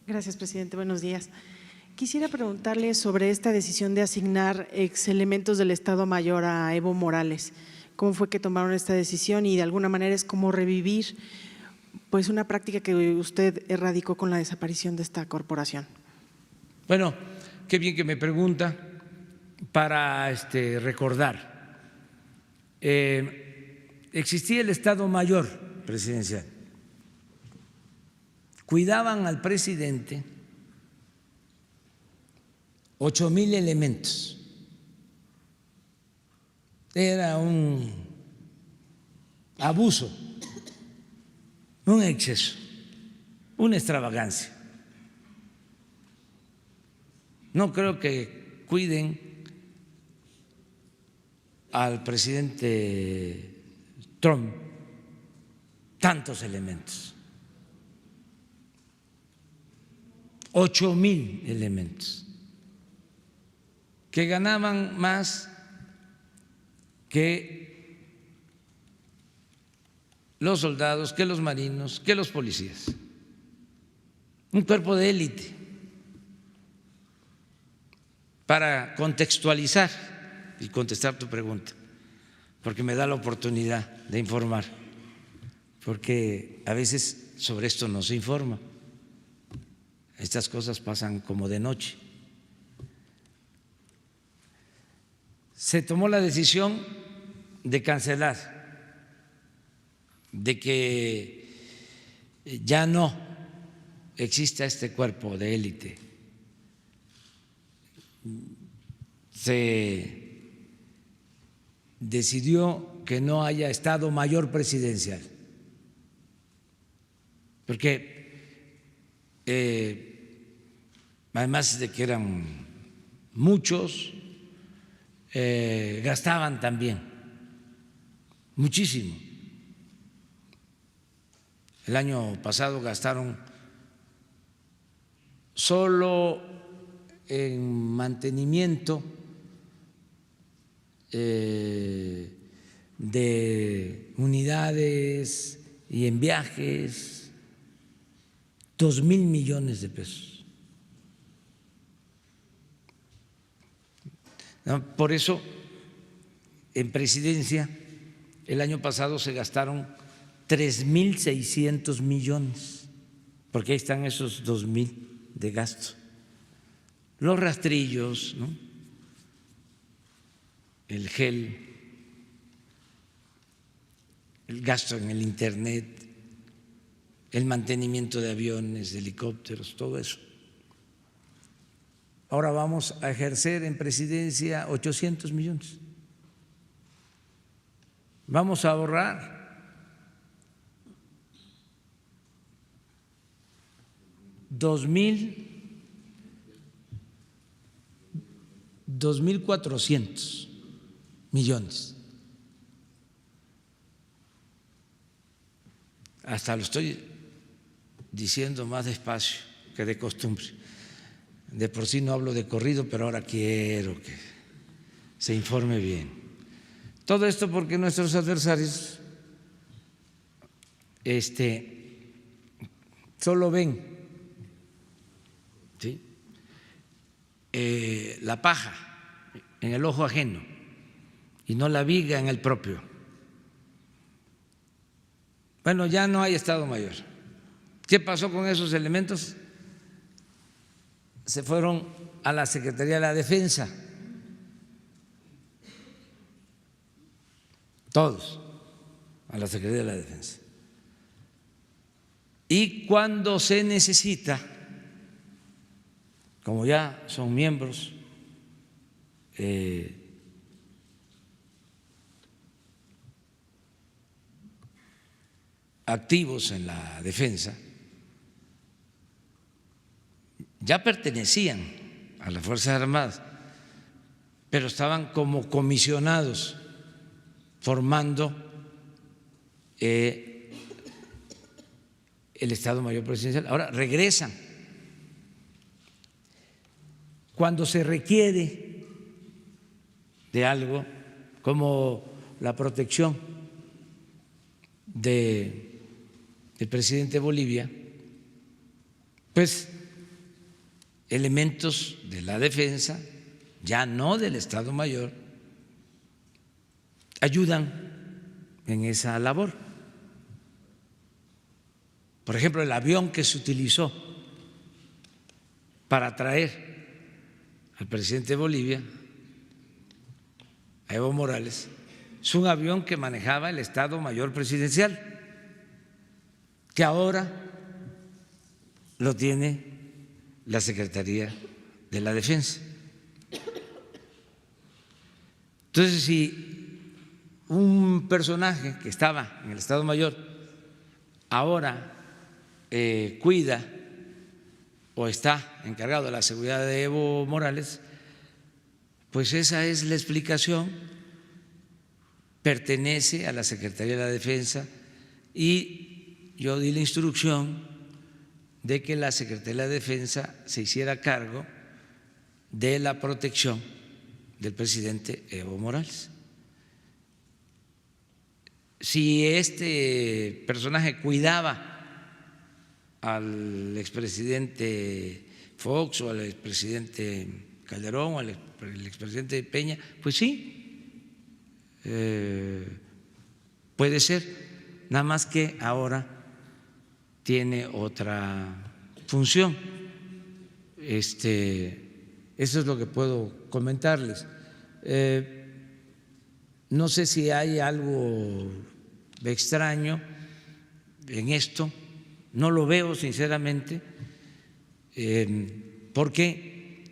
Gracias, presidente. Buenos días. Quisiera preguntarle sobre esta decisión de asignar ex elementos del Estado Mayor a Evo Morales. ¿Cómo fue que tomaron esta decisión? Y de alguna manera es como revivir pues una práctica que usted erradicó con la desaparición de esta corporación. Bueno, qué bien que me pregunta para recordar. Existía el Estado Mayor presidencial. Cuidaban al presidente 8,000 elementos. Era un abuso, un exceso, una extravagancia. No creo que cuiden al presidente Trump tantos elementos. 8,000 elementos que ganaban más que los soldados, que los marinos, que los policías. Un cuerpo de élite. Para contextualizar y contestar tu pregunta, porque me da la oportunidad de informar, porque a veces sobre esto no se informa. Estas cosas pasan como de noche. Se tomó la decisión de cancelar, de que ya no exista este cuerpo de élite. Se decidió que no haya Estado Mayor presidencial, porque además de que eran muchos, gastaban también muchísimo. El año pasado gastaron solo en mantenimiento de unidades y en viajes 2,000 millones de pesos. Por eso, en presidencia, el año pasado se gastaron 3,600 millones, porque ahí están esos 2,000 de gasto. Los rastrillos, ¿no? El gel, el gasto en el internet, el mantenimiento de aviones, de helicópteros, todo eso. Ahora vamos a ejercer en presidencia 800 millones. Vamos a ahorrar $2,400 millones. Hasta lo estoy diciendo más despacio que de costumbre. De por sí no hablo de corrido, pero ahora quiero que se informe bien. Todo esto porque nuestros adversarios solo ven, ¿sí?, la paja en el ojo ajeno y no la viga en el propio. Bueno, ya no hay Estado Mayor. ¿Qué pasó con esos elementos? Se fueron a la Secretaría de la Defensa, todos a la Secretaría de la Defensa. Y cuando se necesita, como ya son miembros activos en la defensa, ya pertenecían a las Fuerzas Armadas, pero estaban como comisionados formando el Estado Mayor Presidencial. Ahora regresan cuando se requiere de algo como la protección del presidente de Bolivia, pues elementos de la defensa, ya no del Estado Mayor, ayudan en esa labor. Por ejemplo, el avión que se utilizó para traer al presidente de Bolivia, a Evo Morales, es un avión que manejaba el Estado Mayor Presidencial, que ahora lo tiene la Secretaría de la Defensa. Entonces, si un personaje que estaba en el Estado Mayor ahora cuida o está encargado de la seguridad de Evo Morales, pues esa es la explicación, pertenece a la Secretaría de la Defensa y yo di la instrucción de que la Secretaría de la Defensa se hiciera cargo de la protección del presidente Evo Morales. Si este personaje cuidaba al expresidente Fox o al expresidente Calderón o al expresidente Peña, pues sí, puede ser, nada más que ahora tiene otra función. Eso es lo que puedo comentarles. No sé si hay algo extraño en esto, no lo veo sinceramente, porque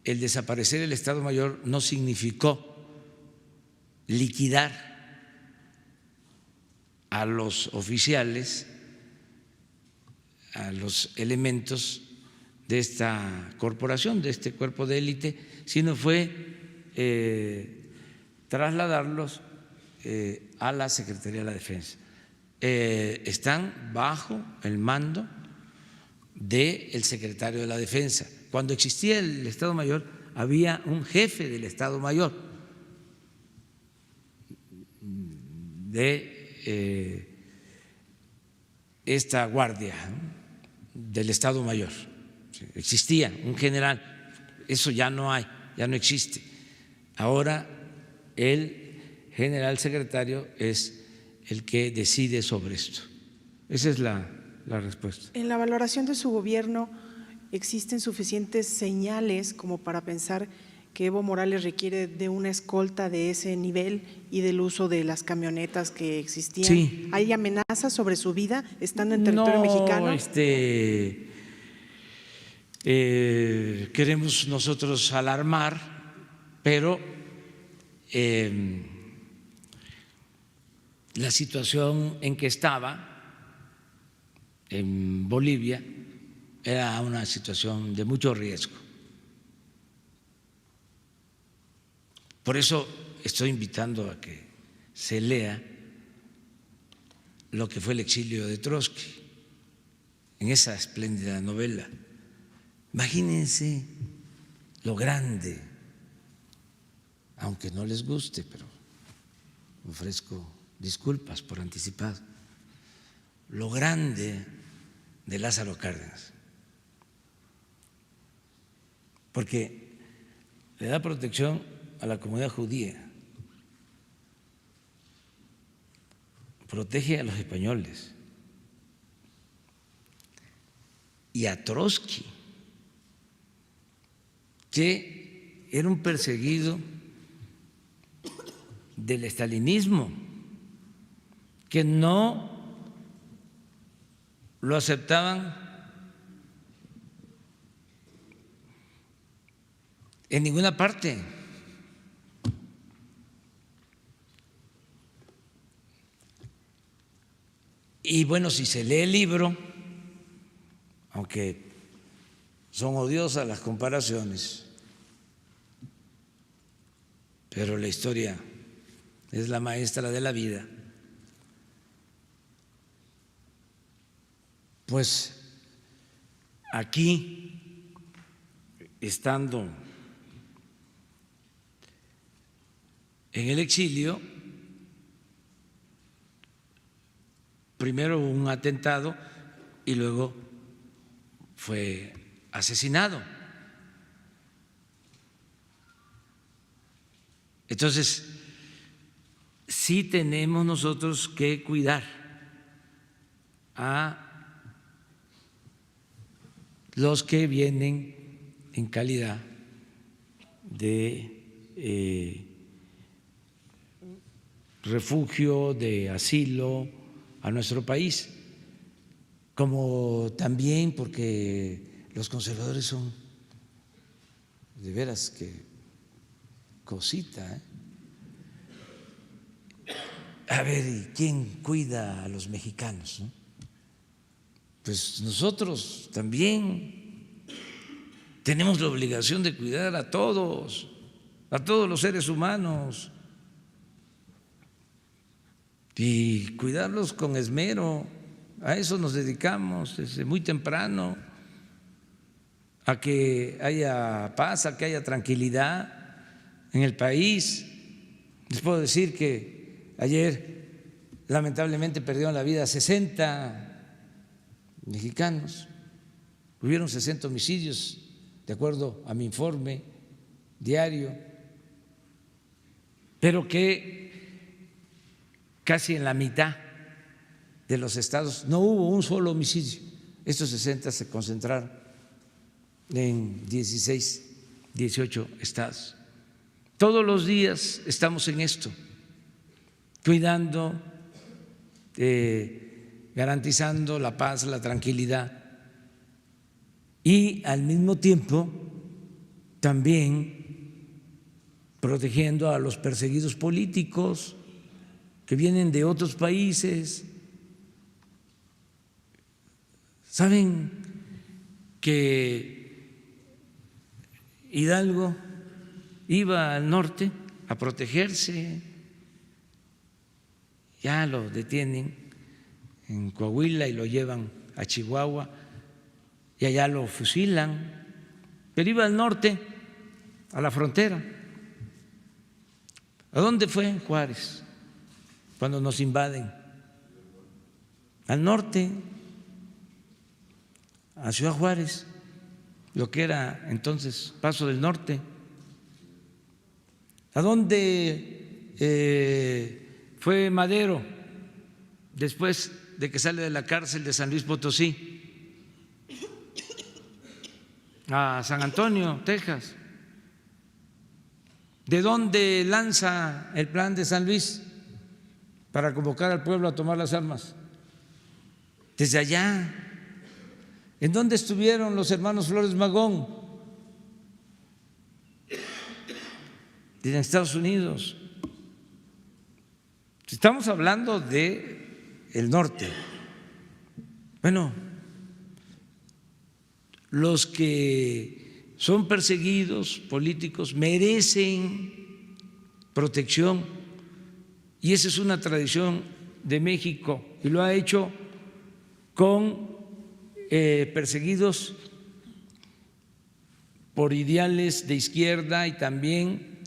el desaparecer el Estado Mayor no significó liquidar a los oficiales, a los elementos de esta corporación, de este cuerpo de élite, sino fue trasladarlos a la Secretaría de la Defensa. Están bajo el mando del secretario de la Defensa. Cuando existía el Estado Mayor, había un jefe del Estado Mayor de esta guardia, ¿no?, del Estado Mayor. Existía un general, eso ya no hay, ya no existe. Ahora el general secretario es el que decide sobre esto. Esa es la respuesta. En la valoración de su gobierno, ¿existen suficientes señales como para pensar que Evo Morales requiere de una escolta de ese nivel y del uso de las camionetas que existían? Sí. ¿Hay amenazas sobre su vida estando en territorio mexicano? Queremos nosotros alarmar, pero la situación en que estaba en Bolivia era una situación de mucho riesgo. Por eso estoy invitando a que se lea lo que fue el exilio de Trotsky en esa espléndida novela. Imagínense lo grande, aunque no les guste, pero ofrezco disculpas por anticipado, lo grande de Lázaro Cárdenas, porque le da protección a la comunidad judía, protege a los españoles y a Trotsky, que era un perseguido del estalinismo, que no lo aceptaban en ninguna parte. Y bueno, si se lee el libro, aunque son odiosas las comparaciones, pero la historia es la maestra de la vida, pues aquí, estando en el exilio, primero hubo un atentado y luego fue asesinado. Entonces, sí tenemos nosotros que cuidar a los que vienen en calidad de refugio, de asilo a nuestro país, como también porque los conservadores son de veras que cosita, ¿eh? A ver, ¿y quién cuida a los mexicanos, no? Pues nosotros también tenemos la obligación de cuidar a todos los seres humanos y cuidarlos con esmero. A eso nos dedicamos desde muy temprano, a que haya paz, a que haya tranquilidad en el país. Les puedo decir que ayer lamentablemente perdieron la vida 60 mexicanos, hubieron 60 homicidios, de acuerdo a mi informe diario, pero que casi en la mitad de los estados no hubo un solo homicidio. Estos 60 se concentraron en 16, 18 estados. Todos los días estamos en esto, cuidando, garantizando la paz, la tranquilidad y al mismo tiempo también protegiendo a los perseguidos políticos que vienen de otros países. ¿Saben que Hidalgo iba al norte a protegerse? Ya lo detienen en Coahuila y lo llevan a Chihuahua y allá lo fusilan, pero iba al norte, a la frontera. ¿A dónde fue Juárez cuando nos invaden? Al norte, a Ciudad Juárez, lo que era entonces Paso del Norte. ¿A dónde fue Madero después de que sale de la cárcel de San Luis Potosí? A San Antonio, Texas. ¿De dónde lanza el plan de San Luis para convocar al pueblo a tomar las armas? Desde allá. ¿En dónde estuvieron los hermanos Flores Magón? En Estados Unidos. Estamos hablando de el norte. Bueno, los que son perseguidos políticos merecen protección y esa es una tradición de México y lo ha hecho con perseguidos por ideales de izquierda y también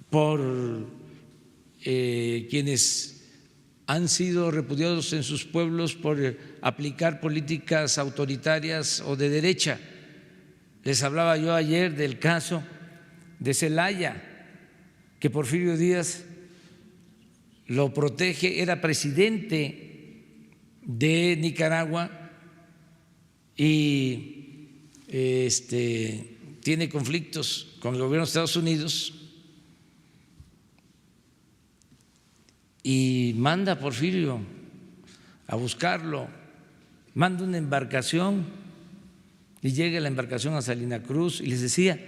por quienes han sido repudiados en sus pueblos por aplicar políticas autoritarias o de derecha. Les hablaba yo ayer del caso de Zelaya, que Porfirio Díaz lo protege, era presidente de Nicaragua y tiene conflictos con el gobierno de Estados Unidos y manda a Porfirio a buscarlo, manda una embarcación y llega la embarcación a Salina Cruz y les decía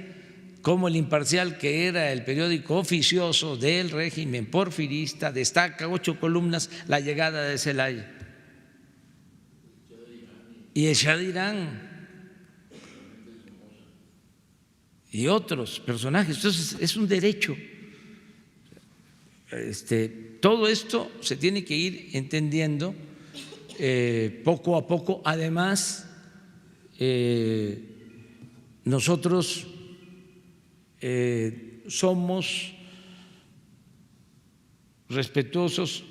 cómo El Imparcial, que era el periódico oficioso del régimen porfirista, destaca 8 columnas la llegada de Zelaya. Y el Shah de Irán y otros personajes. Entonces es un derecho. Todo esto se tiene que ir entendiendo poco a poco. Además, nosotros somos respetuosos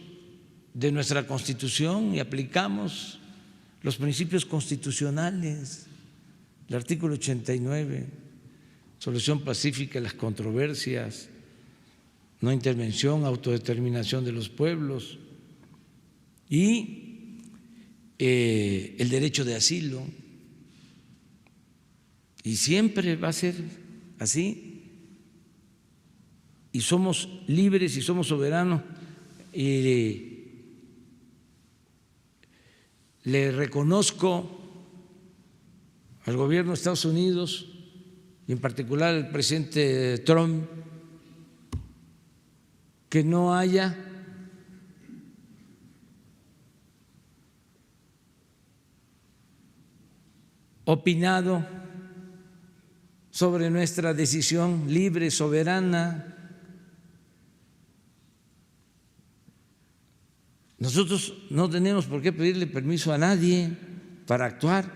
de nuestra Constitución y aplicamos los principios constitucionales, el artículo 89, solución pacífica de las controversias, no intervención, autodeterminación de los pueblos y el derecho de asilo. Y siempre va a ser así. Y somos libres y somos soberanos. Y le reconozco al gobierno de Estados Unidos y en particular al presidente Trump que no haya opinado sobre nuestra decisión libre, soberana. Nosotros no tenemos por qué pedirle permiso a nadie para actuar.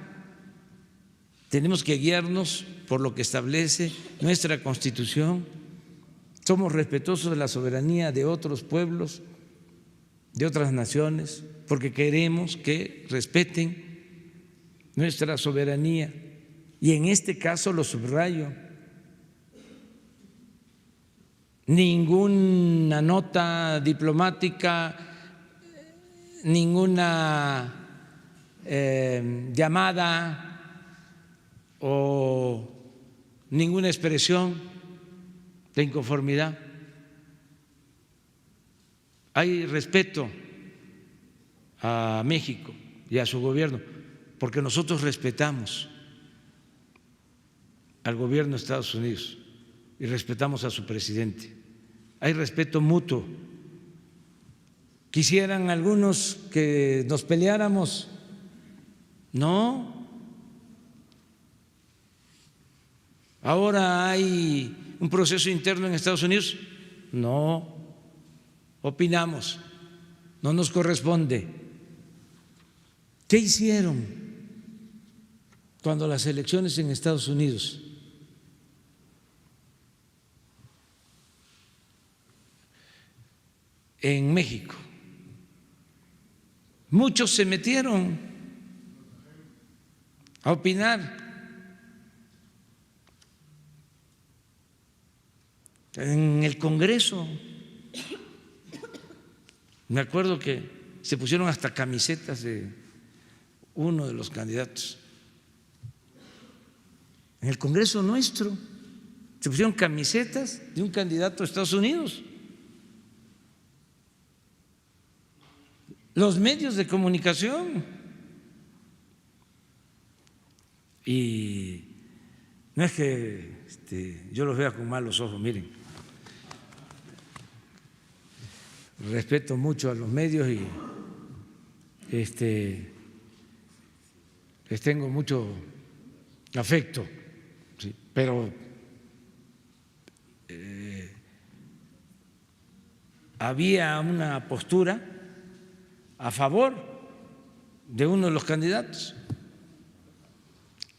Tenemos que guiarnos por lo que establece nuestra Constitución. Somos respetuosos de la soberanía de otros pueblos, de otras naciones, porque queremos que respeten nuestra soberanía. Y en este caso lo subrayo. Ninguna nota diplomática, ninguna llamada o ninguna expresión de inconformidad. Hay respeto a México y a su gobierno, porque nosotros respetamos al gobierno de Estados Unidos y respetamos a su presidente. Hay respeto mutuo. Quisieran algunos que nos peleáramos. No. Ahora hay un proceso interno en Estados Unidos. No. Opinamos. No nos corresponde. ¿Qué hicieron cuando las elecciones en Estados Unidos? En México. Muchos se metieron a opinar. En el Congreso, me acuerdo que se pusieron hasta camisetas de uno de los candidatos. En el Congreso nuestro se pusieron camisetas de un candidato de Estados Unidos. Los medios de comunicación. Y no es que yo los vea con malos ojos, miren. Respeto mucho a los medios y les tengo mucho afecto, sí, pero había una postura a favor de uno de los candidatos.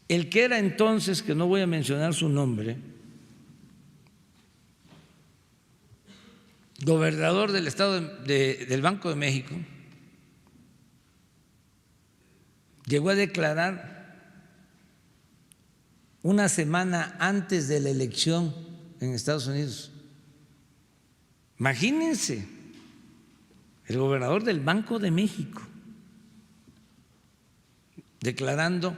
El que era entonces, que no voy a mencionar su nombre, gobernador del estado del Banco de México, llegó a declarar una semana antes de la elección en Estados Unidos. Imagínense, el gobernador del Banco de México declarando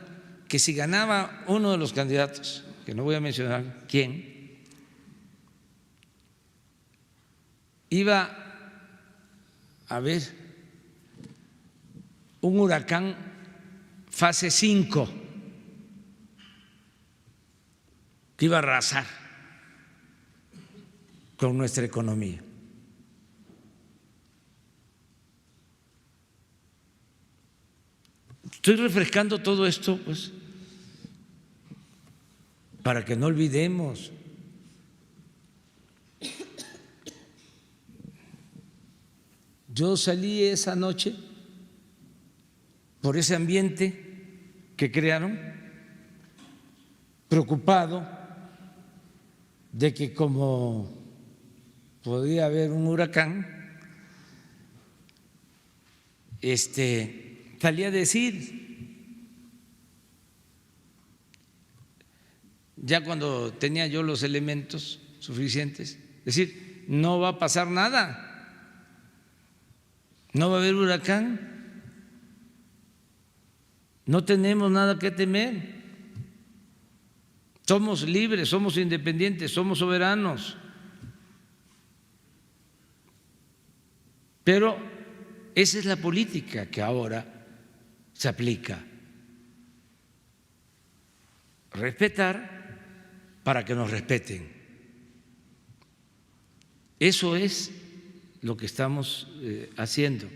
que si ganaba uno de los candidatos, que no voy a mencionar quién, iba a haber un huracán fase 5 que iba a arrasar con nuestra economía. Estoy refrescando todo esto, pues, para que no olvidemos. Yo salí esa noche por ese ambiente que crearon, preocupado de que como podía haber un huracán, salí a decir, ya cuando tenía yo los elementos suficientes, decir, no va a pasar nada, no va a haber huracán, no tenemos nada que temer, somos libres, somos independientes, somos soberanos. Pero esa es la política que ahora se aplica. Respetar para que nos respeten. Eso es lo que estamos haciendo.